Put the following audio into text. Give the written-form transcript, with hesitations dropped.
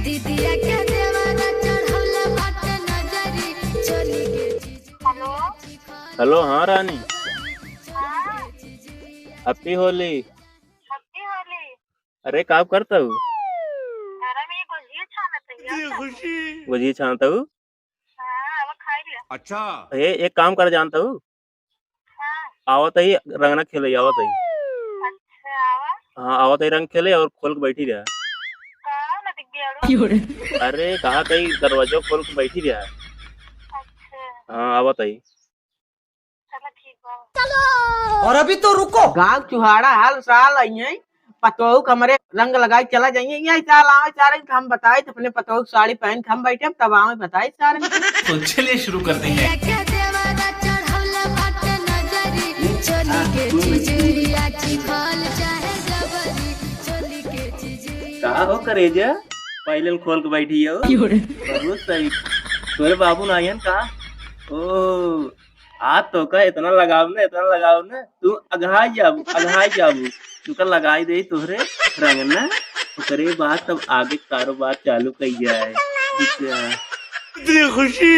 दीदिया के देवारा चढ़ौला बाटे नजरी चली के चीज। हेलो। हेलो, हाँ रानी, हाँ, हैप्पी होली। हैप्पी होली। अरे काम करता हूँ, घर में गुजिया छानत है। गुजिया छानता हूँ। हाँ, अब खाई लिया। अच्छा। ये एक काम कर जानता हूँ, हाँ, आवत ही रंगना खेले, आवत ही। अच्छा आवा। हाँ, आवत ही रंग खेले और खोल के बैठी रहा। कहाँ न दिख गया। अरे कहा कहीं दरवाजा खोल के बैठी रहा। अच्छा, हाँ, आवत ही। चलो ठीक बा। और अभी तो रुको, गांव चुहाड़ा हाल साल आई पतोहू कमरे रंग लगाई चला जाइए यहाँ चाल आवे सारे हम बताए तो अपने पतोहू साड़ी पहन के हम बैठे तब आवे बताए सारे। तो चलिए शुरू करते हैं। दीदिया के देवारा चढ़ौला बाटे नजरी चली के चीज चिखल चाहे जबरी चली के चीज। कहा हो करेजा पहले खोल के बैठी हो। बहुत सही। तोरे बाबू नायन का ओ आज तो का इतना लगाव ने तू अघाई जाबू तू का लगाई दे तोहरे रंग ना ओकरे बाद तब आगे कारोबार चालू कई जाए। इतनी खुशी।